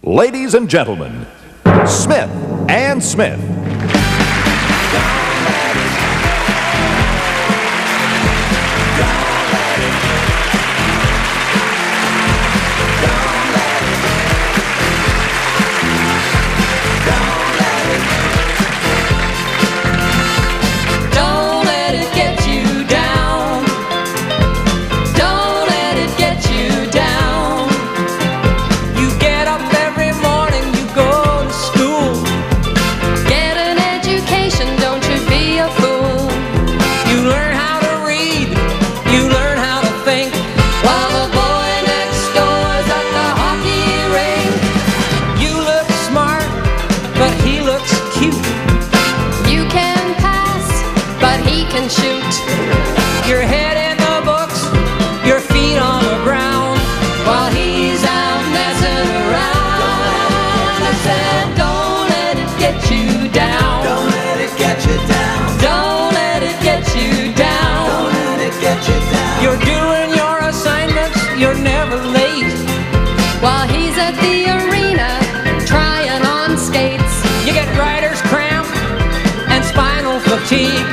Ladies and gentlemen, Smith and Smith. While he's at the arena trying on skates, you get rider's cramp and spinal fatigue.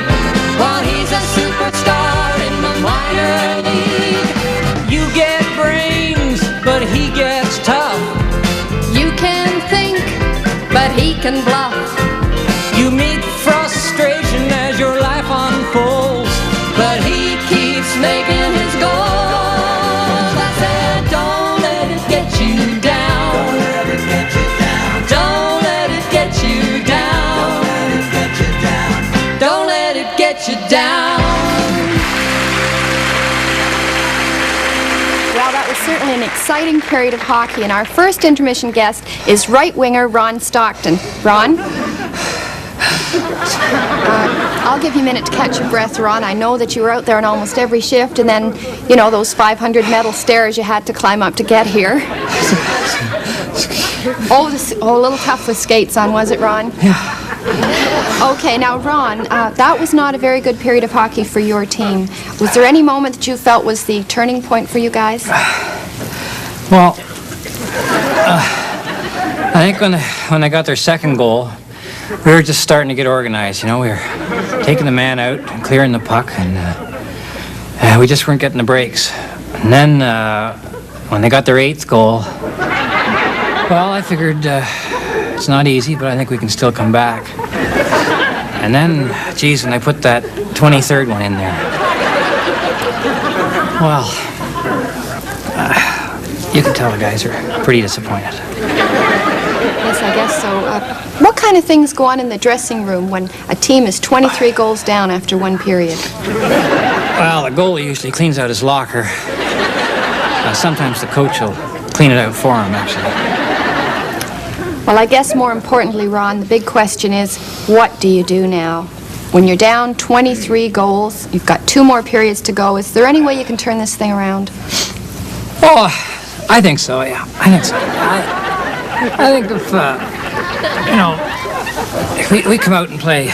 While he's a superstar in the minor league, you get brains, but he gets tough. You can think, but he can bluff. You meet frustration as your life unfolds, but he keeps making his goals. Well, that was certainly an exciting period of hockey, and our first intermission guest is right winger Ron Stockton. Ron? I'll give you a minute to catch your breath, Ron. I know that you were out there on almost every shift, and then, you know, those 500 metal stairs you had to climb up to get here. Oh, a little tough with skates on, was it, Ron? Yeah. Okay, now, Ron, that was not a very good period of hockey for your team. Was there any moment that you felt was the turning point for you guys? Well, I think when they got their second goal, we were just starting to get organized, you know. We were taking the man out and clearing the puck, and we just weren't getting the breaks. And then when they got their 8th goal, well, I figured it's not easy, but I think we can still come back. And then, geez, when I put that 23rd one in there, well, you can tell the guys are pretty disappointed. Yes, I guess so. What kind of things go on in the dressing room when a team is 23 goals down after one period? Well, the goalie usually cleans out his locker. Sometimes the coach will clean it out for him, actually. Well, I guess more importantly, Ron, the big question is, what do you do now? When you're down 23 goals, you've got 2 more periods to go. Is there any way you can turn this thing around? Oh, I think so, yeah. I think so. I think if we come out and play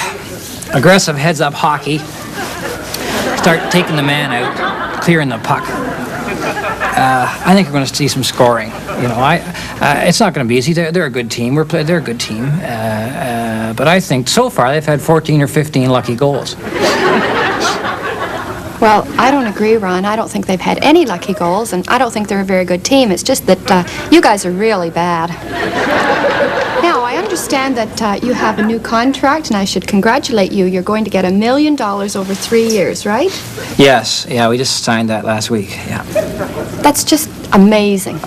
aggressive heads-up hockey, start taking the man out, clearing the puck, I think we're going to see some scoring. You know, it's not going to be easy. They're a good team. They're a good team. But I think so far they've had 14 or 15 lucky goals. Well, I don't agree, Ron. I don't think they've had any lucky goals, and I don't think they're a very good team. It's just that you guys are really bad. Now, I understand that you have a new contract, and I should congratulate you. You're going to get $1 million over 3 years, right? Yes. Yeah, we just signed that last week. Yeah. That's just amazing.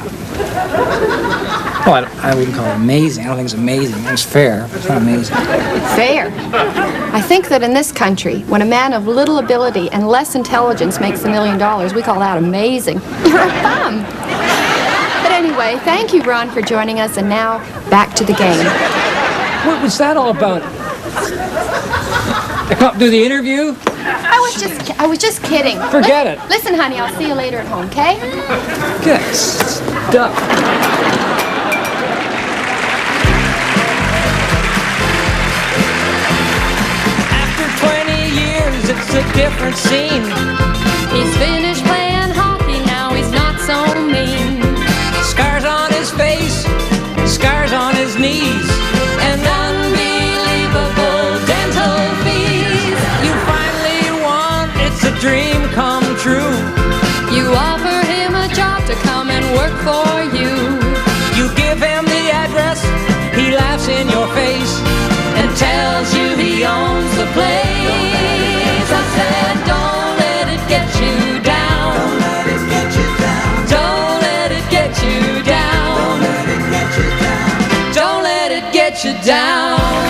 Well, I wouldn't call it amazing. I don't think it's amazing. It's fair, but it's not amazing. Fair? I think that in this country, when a man of little ability and less intelligence makes $1 million, we call that amazing. You're a bum. But anyway, thank you, Ron, for joining us, and now back to the game. What was that all about? I come up do the interview? I was just kidding. Forget it. Listen, honey, I'll see you later at home, okay? Good stuff. It's a different scene. He's finished playing hockey, now he's not so mean. Scars on his face, down.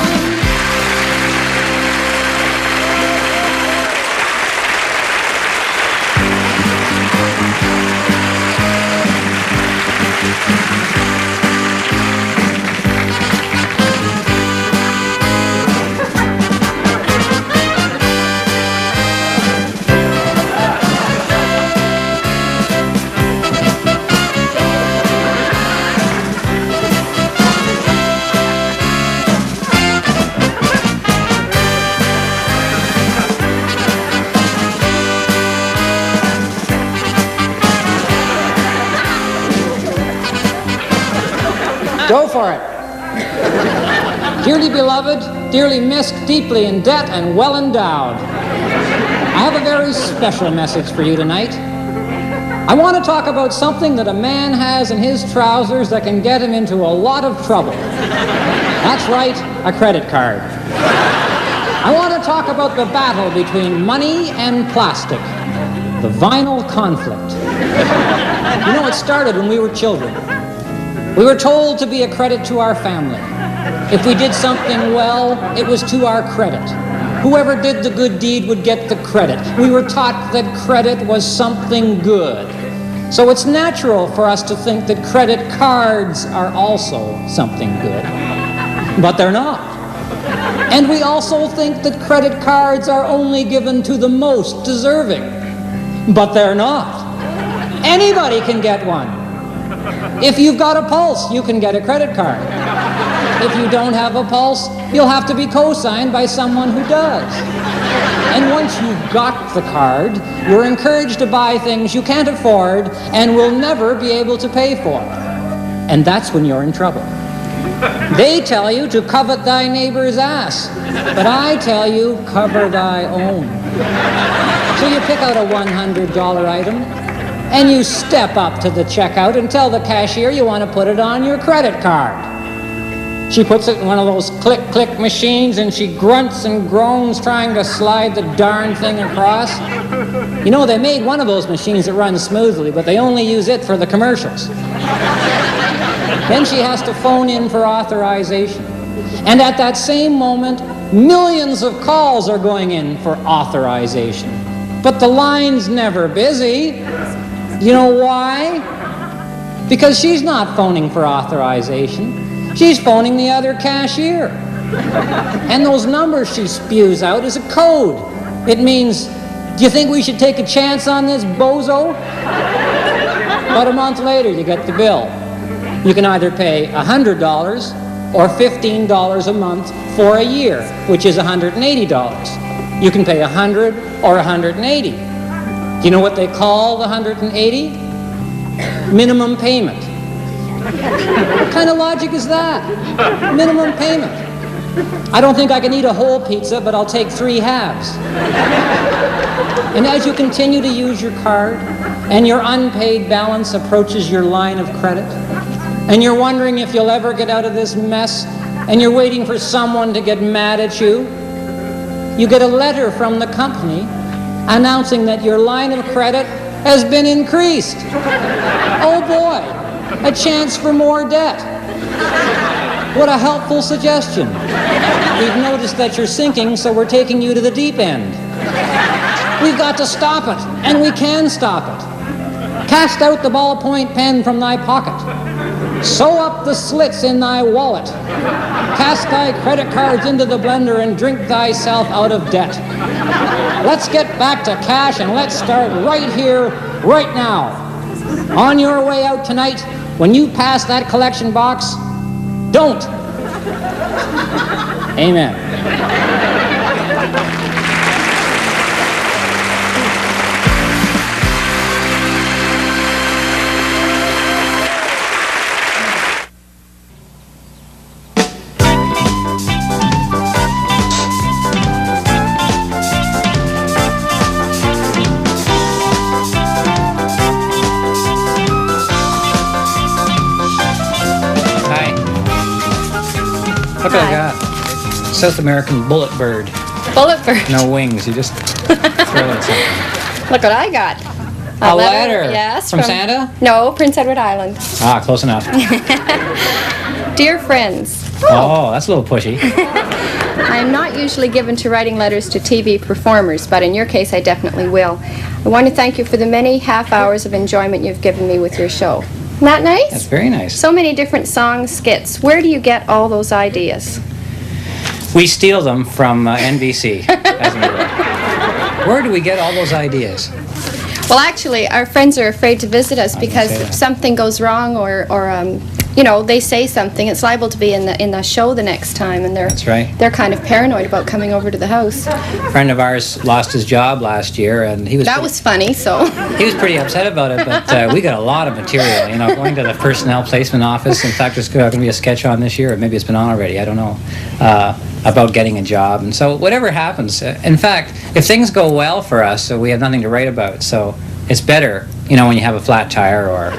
Go for it. Dearly beloved, dearly missed, deeply in debt, and well endowed. I have a very special message for you tonight. I want to talk about something that a man has in his trousers that can get him into a lot of trouble. That's right, a credit card. I want to talk about the battle between money and plastic, the vinyl conflict. You know, it started when we were children. We were told to be a credit to our family. If we did something well, it was to our credit. Whoever did the good deed would get the credit. We were taught that credit was something good. So it's natural for us to think that credit cards are also something good. But they're not. And we also think that credit cards are only given to the most deserving. But they're not. Anybody can get one. If you've got a pulse, you can get a credit card. If you don't have a pulse, you'll have to be co-signed by someone who does. And once you've got the card, you're encouraged to buy things you can't afford and will never be able to pay for. And that's when you're in trouble. They tell you to covet thy neighbor's ass, but I tell you, cover thy own. So you pick out a $100 item, and you step up to the checkout and tell the cashier you want to put it on your credit card. She puts it in one of those click-click machines, and she grunts and groans trying to slide the darn thing across. You know, they made one of those machines that runs smoothly, but they only use it for the commercials. Then she has to phone in for authorization. And at that same moment, millions of calls are going in for authorization. But the line's never busy. You know why? Because she's not phoning for authorization. She's phoning the other cashier. And those numbers she spews out is a code. It means, do you think we should take a chance on this, bozo? But a month later, you get the bill. You can either pay $100 or $15 a month for a year, which is $180. You can pay $100 or $180. Do you know what they call the $180? Minimum payment. What kind of logic is that? Minimum payment. I don't think I can eat a whole pizza, but I'll take 3 halves. And as you continue to use your card, and your unpaid balance approaches your line of credit, and you're wondering if you'll ever get out of this mess, and you're waiting for someone to get mad at you, you get a letter from the company announcing that your line of credit has been increased. Oh boy, a chance for more debt. What a helpful suggestion. We've noticed that you're sinking, so we're taking you to the deep end. We've got to stop it, and we can stop it. Cast out the ballpoint pen from thy pocket. Sew up the slits in thy wallet. Cast thy credit cards into the blender and drink thyself out of debt. Let's get back to cash, and let's start right here, right now. On your way out tonight, when you pass that collection box, don't. Amen. Look what I got. South American bullet bird. Bullet bird. No wings. You just throw it something. Look what I got. A letter. Yes. From Santa? No, Prince Edward Island. Ah, close enough. Dear friends, Oh, that's a little pushy. I am not usually given to writing letters to TV performers, but in your case, I definitely will. I want to thank you for the many half hours of enjoyment you've given me with your show. Isn't that nice? That's very nice. So many different songs, skits. Where do you get all those ideas? We steal them from NBC. As a rule. Where do we get all those ideas? Well, actually, our friends are afraid to visit us because if something goes wrong or you know, they say something, it's liable to be in the show the next time, and That's right. they're kind of paranoid about coming over to the house. A friend of ours lost his job last year, and he was That was funny, so. he was pretty upset about it, but we got a lot of material, you know, going to the personnel placement office. In fact, there's going to be a sketch on this year, or maybe it's been on already, I don't know, about getting a job. And so whatever happens, in fact, if things go well for us, we have nothing to write about. So it's better, you know, when you have a flat tire or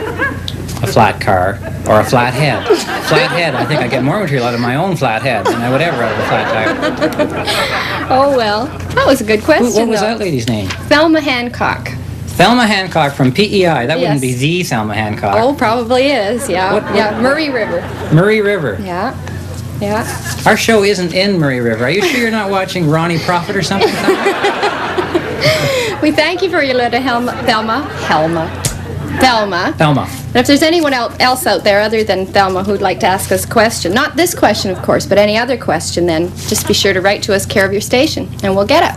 a flat car or a flat head. Flat head, I think I get more material out of my own flat head than I would ever out of a flat tire. Oh, well, that was a good question, What was though. that lady's name? Thelma Hancock. Thelma Hancock from PEI. That wouldn't be Yes. the Thelma Hancock. Oh, probably is, yeah. What- Yeah, Murray River. Murray River. Yeah, yeah. Our show isn't in Murray River. Are you sure you're not watching Ronnie Prophet or something? We thank you for your letter, Thelma. Thelma. And if there's anyone else out there other than Thelma who'd like to ask us a question, not this question, of course, but any other question, then just be sure to write to us, care of your station, and we'll get it.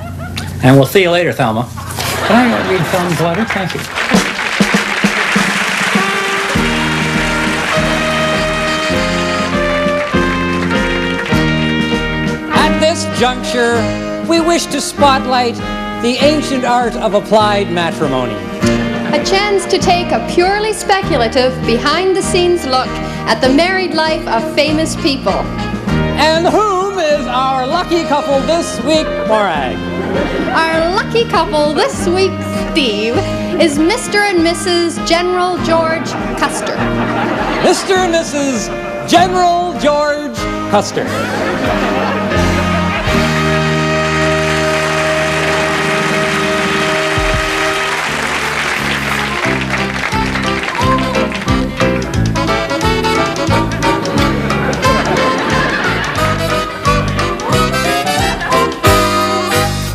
And we'll see you later, Thelma. Can I read Thelma's letter? Thank you. At this juncture, we wish to spotlight the ancient art of applied matrimony. A chance to take a purely speculative, behind-the-scenes look at the married life of famous people. And whom is our lucky couple this week, Morag? Our lucky couple this week, Steve, is Mr. and Mrs. General George Custer. Mr. and Mrs. General George Custer.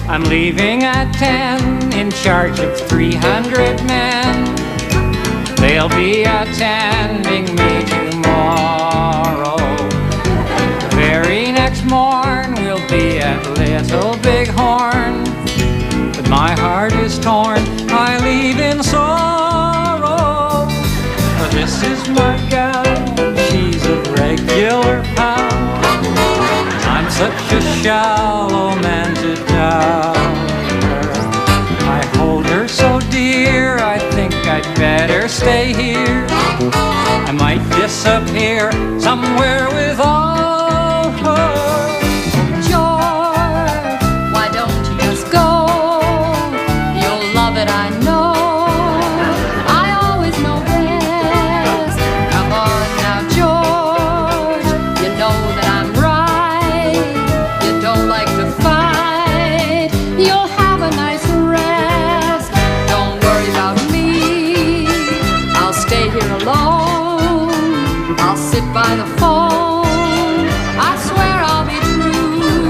I'm leaving at 10 in charge of 300 men. They'll be attending me tomorrow. Very next morn we'll be at Little Bighorn. But my heart is torn, I leave in sorrow. For this is my gal, she's a regular pal. I'm such a shallow man to doubt her. I hold her so dear, I think I'd better stay here. I might disappear somewhere without her. George, why don't you just go? You'll love it, I know. I always know best. Come on now, George, you know that I'm right. You don't like to fight. You'll have a nice rest. Don't worry about me. I'll stay here alone. I'll sit by the phone. I swear I'll be true.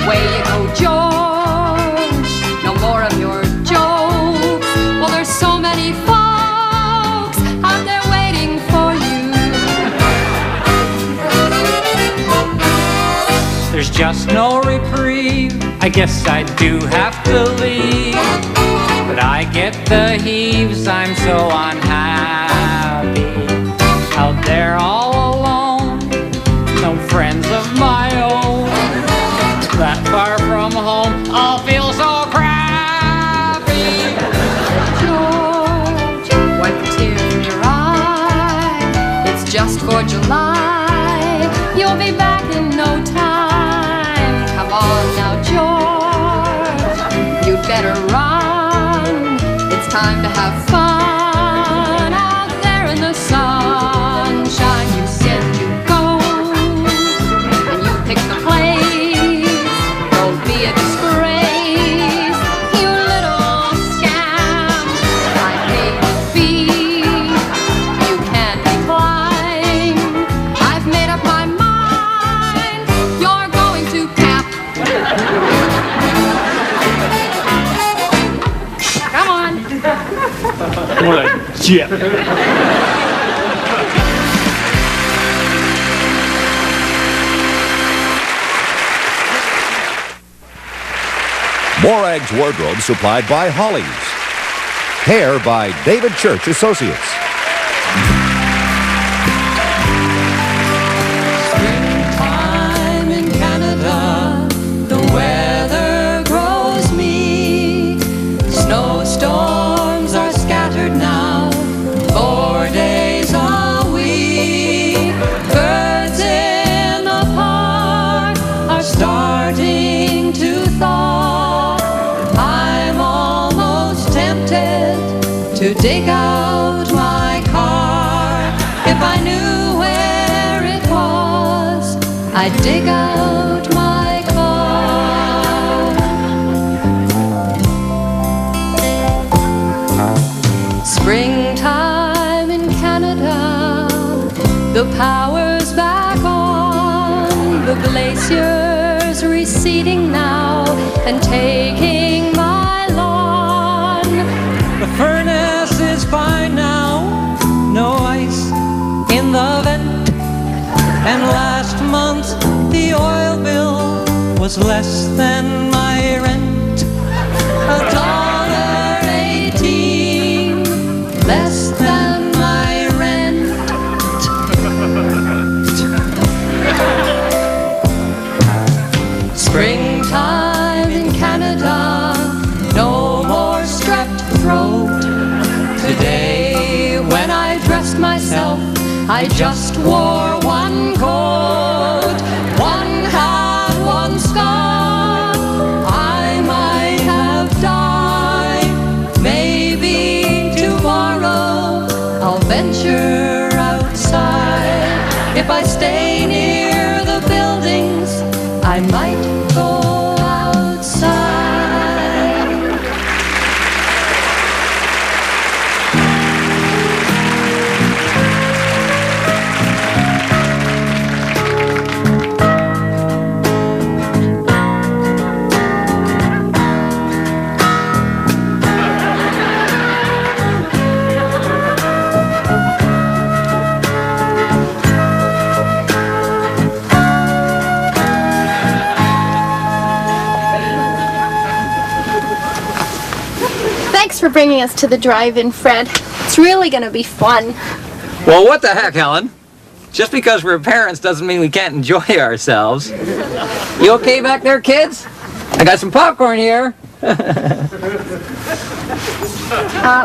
Way you go, George. No more of your jokes. Well, there's so many folks out there waiting for you. There's just no reprieve, I guess I do have to leave. But I get the heaves, I'm so unhappy. Out there all alone, no friends of my own. That far from home, I'll feel so crappy. George, wipe a tear from your eye. It's just for July. You'll be back in no time. Come on now, George. You'd better run. It's time to have fun out there in the sunshine. You said you'd go, and you picked the place. Don't be a disgrace, you little scam. I paid the fee, you can't decline. I've made up my mind. Chip. Morag's wardrobe supplied by Hollies. Hair by David Church Associates. Springtime in Canada, the weather grows meek. Snowstorms are scattered now, 4 days a week. Birds in the park are starting to thaw. I'm almost tempted to dig out my car. If I knew where it was, I'd dig out my car. Springtime in Canada, the power's back on. The glacier's receding now and taking my lawn. The furnace is fine now, no ice in the vent. And last month the oil bill was less than my rent. $1.18 less than my rent. Springtime in Canada, no more strep throat. Today when I dressed myself, I just wore one coat. One hat, one scarf, I might have died. Maybe tomorrow I'll venture outside. If I stay near the buildings, I might go outside. Thanks for bringing us to the drive-in, Fred. It's really going to be fun. Well, what the heck, Helen? Just because we're parents doesn't mean we can't enjoy ourselves. You okay back there, kids? I got some popcorn here.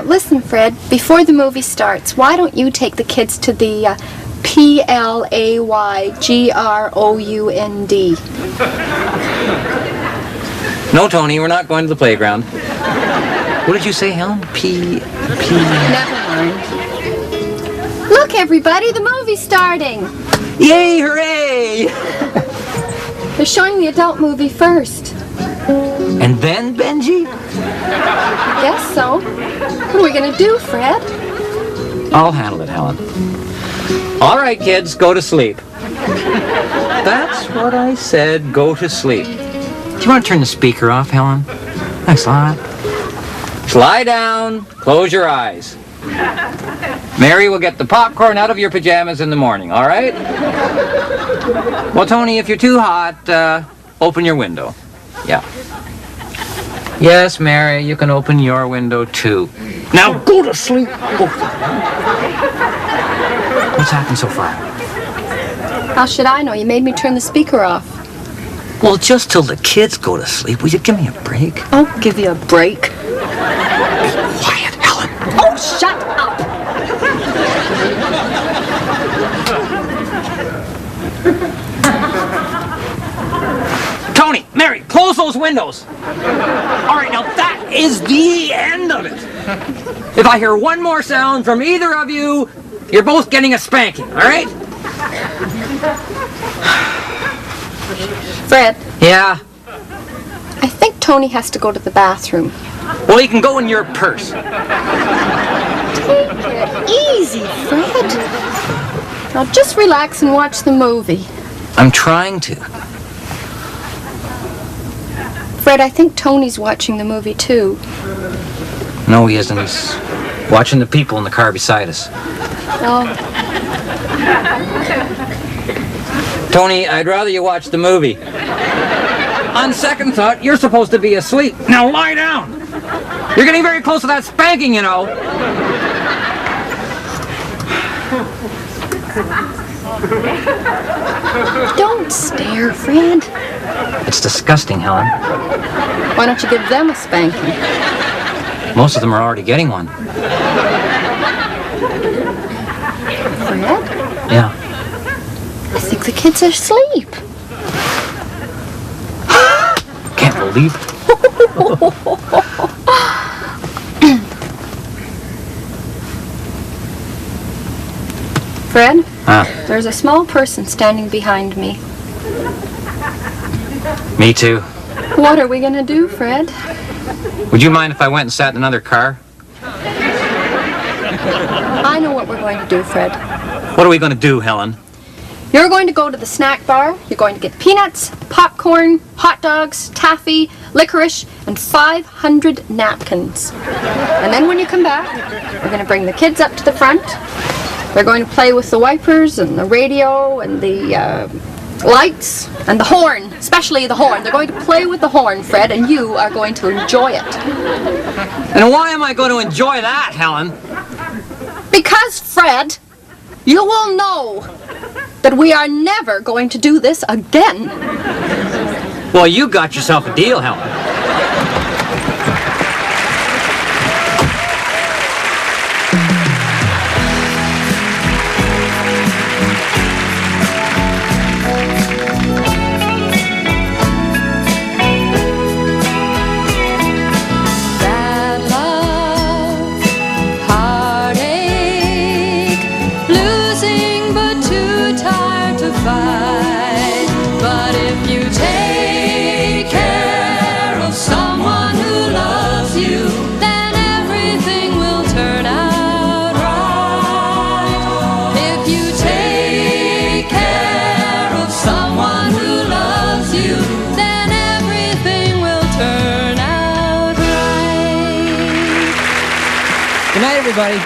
Listen, Fred, before the movie starts, why don't you take the kids to the Playground? No, Tony, we're not going to the playground. What did you say, Helen? Never mind. Look, everybody, the movie's starting. Yay, hooray! They're showing the adult movie first. And then, Benji? Guess so. What are we going to do, Fred? I'll handle it, Helen. All right, kids, go to sleep. That's what I said, go to sleep. Do you want to turn the speaker off, Helen? Thanks a lot. Lie down, close your eyes. Mary will get the popcorn out of your pajamas in the morning, all right? Well, Tony, if you're too hot, open your window. Yeah. Yes, Mary, you can open your window too. Now go to sleep. Go. What's happened so far? How should I know? You made me turn the speaker off. Well, just till the kids go to sleep. Will you give me a break? I'll give you a break. Quiet, Helen. Oh, shut up! Tony, Mary, close those windows. All right, now that is the end of it. If I hear one more sound from either of you, you're both getting a spanking, all right? Fred, Yeah? I think Tony has to go to the bathroom. Well, he can go in your purse. Take it easy, Fred. Now just relax and watch the movie. I'm trying to. Fred, I think Tony's watching the movie too. No, he isn't. Watching the people in the car beside us. Oh, Tony, I'd rather you watch the movie. On second thought, you're supposed to be asleep. Now lie down. You're getting very close to that spanking, you know. don't stare, Fred. It's disgusting, Helen. Why don't you give them a spanking? Most of them are already getting one. Fred? Yeah. I think the kids are asleep. Can't believe it. Fred, Huh? there's a small person standing behind me. Me too. What are we going to do, Fred? Would you mind if I went and sat in another car? I know what we're going to do, Fred. What are we going to do, Helen? You're going to go to the snack bar. You're going to get peanuts, popcorn, hot dogs, taffy, licorice, and 500 napkins. And then when you come back, we're going to bring the kids up to the front. They're going to play with the wipers and the radio and the lights and the horn, especially the horn. They're going to play with the horn, Fred, and you are going to enjoy it. And why am I going to enjoy that, Helen? Because, Fred, you will know that we are never going to do this again. Well, you got yourself a deal, Helen. Bad luck, heartache, losing but too tired to fight. But if you take care of someone who loves you, then everything will turn out right. If you take care of someone who loves you, then everything will turn out right. Good night, everybody.